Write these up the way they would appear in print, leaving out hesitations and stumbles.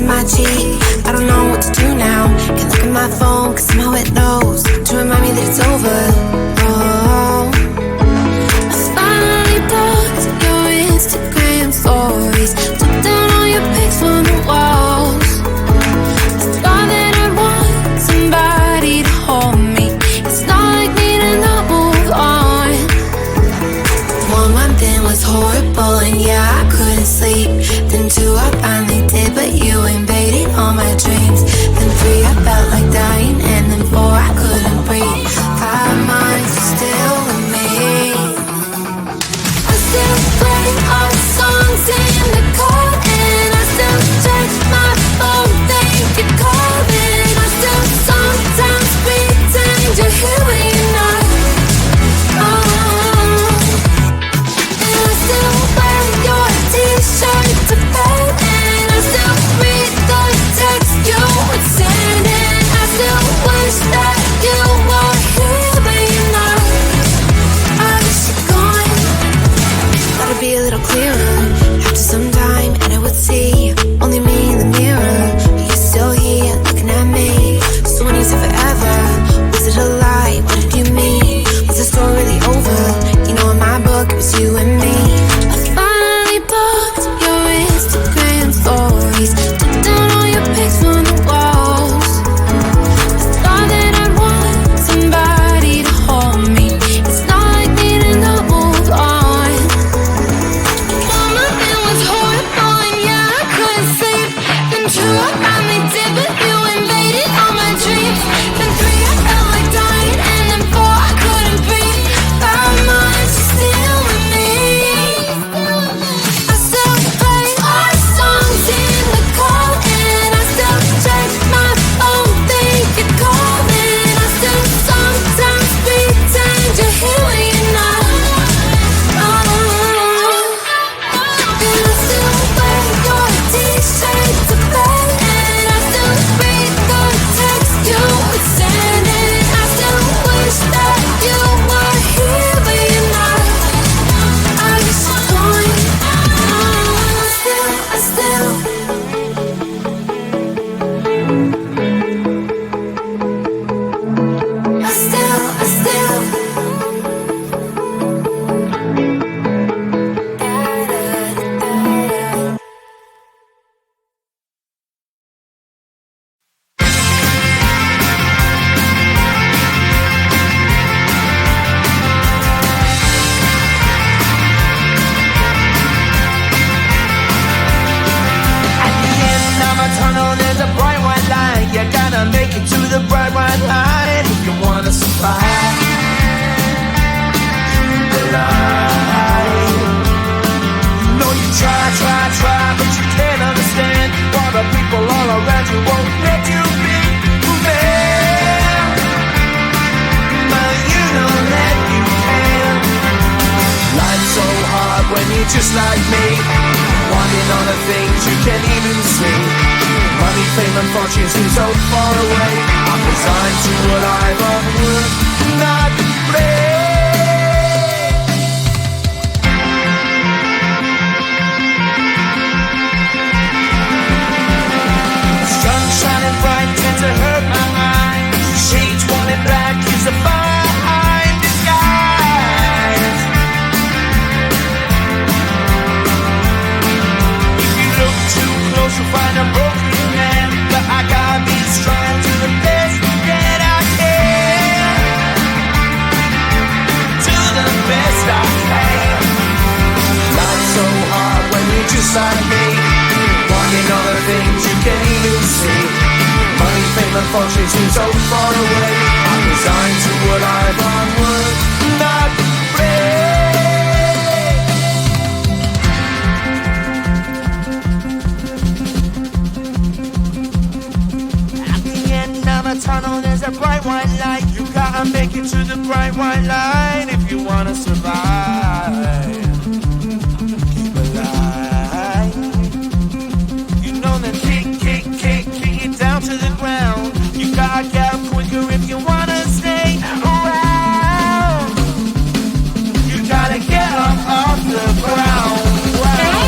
kissing my cheek. I don't know what to do now. Can't look at my phone, cause somehow it knows to remind me that it's over. Oh, I finally blocked your Instagram stories, took down all your pics from the walls. I thought that I'd want somebody to hold me. It's not like me to not move on. 1 month in was horrible, and yeah, I couldn't sleep. Then 2, I finally did, but you invaded all my dreams. Then 3, I felt like dying, and then 4, I couldn't breathe. 5 months, you're still with me. I still play our songs in the car, and I still check my phone, think you're calling. I still sometimes pretend you're here when you're not. And I still wear your t-shirt to bed, and I still read the text you would send, and I still wish that you were here but you're not. I wish you're gone. Thought it'd be a little clearer after some time, and I would see only me in the mirror, but you're still here looking at me. So when you said forever, was it a lie? What did you mean? Was the story really over? You know, in my book it was you and me. I finally blocked your Instagram stories, took down all your pics from the walls. I thought that I'd want somebody to hold me. It's not like me to not move on. 1 month it was horrible, and yeah, I couldn't sleep. Then 2, I finally did, but you invaded all my dreams. Then 3, I felt like dying, and then 4, I couldn't breathe. 5 months, you're still with me. I still play our songs in the car, and I still check my phone, think you're calling. I still sometimes pretend you're here when you're not. And I still wear your t-shirt to bed, and I still read the text you would send, and I still wish that you were here but you're not. I wish you're gone. I still At the end of a tunnel, there's a bright white line. You gotta make it to the bright white line if you wanna survive. The line. You know you try, but you can't understand why the people all around you won't let you be who man. But you know that you can. Life's so hard when you're just like me, wanting all the things you can't even see. Money, fame, and fortune seem so far away. I'm resigned to a life of work, not play. Sun shining bright tends to hurt my mind. Shades worn in black is a fine disguise. If you look too close, you'll find a broken man. But I gotta be strong to the best that I can. To the best I can. Life's so hard when you're just like me, wanting all the things you can't even see. Money, fame, and fortune seem so far away. I'm resigned to a life on work, not play. At the end of a tunnel, there's a bright white light. You gotta make it to the bright white line if you wanna survive. Keep alive. You know that kick it down to the ground. You gotta get up quicker if you wanna stay around. You gotta get up off the ground. Wow.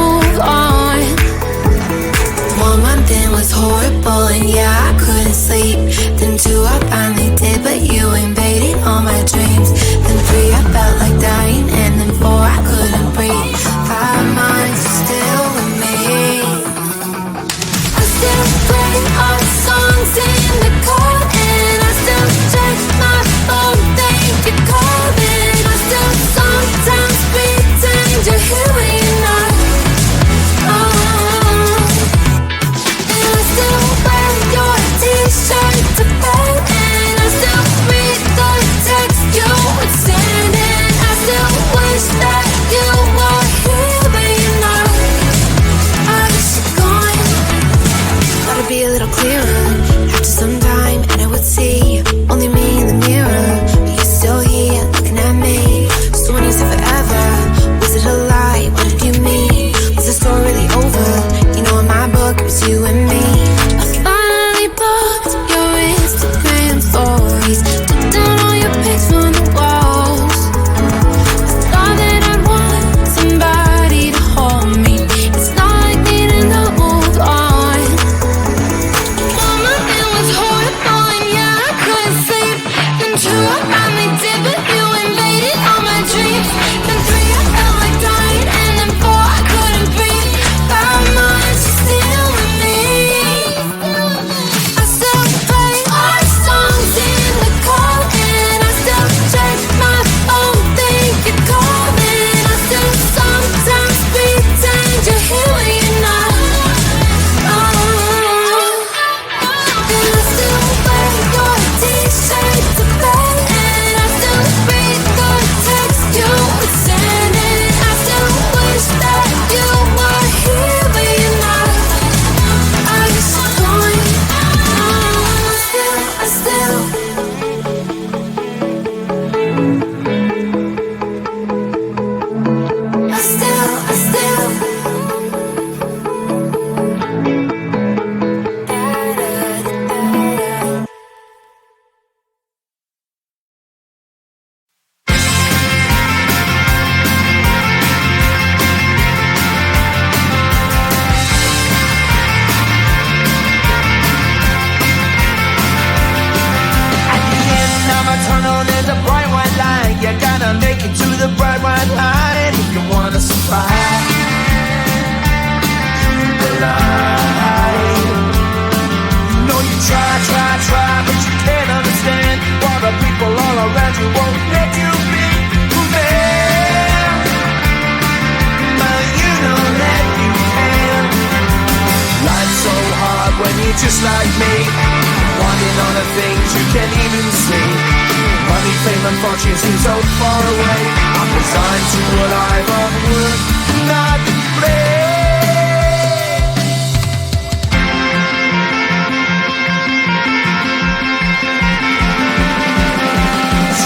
Move things you can't even see. Money, fame and fortune seem so far away. I'm resigned to a life of work, not play.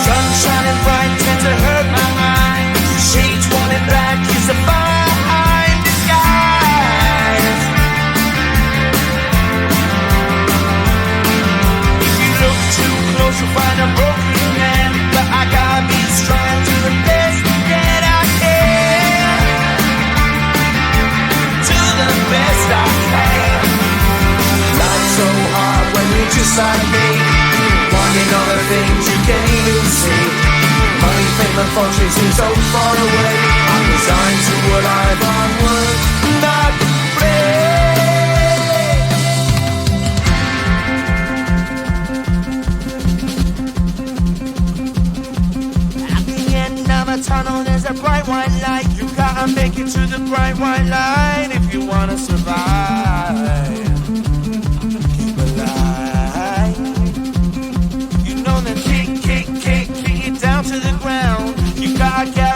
Sun shining bright tends to hurt my mind. Shades worn and black is a fine disguise. If you look too close you'll find a broken man, but I gotta be strong to the best that I can. To the best I can. Life's so hard when you're just like me, wanting all the things you can't even see. Money, fame and fortune seem so far away. I'm resigned to a life on work, not play. At the end of a tunnel there's a bright white light. You gotta make it to the bright white light if you wanna survive. Keep alive. You know that kick it down to the ground. You gotta get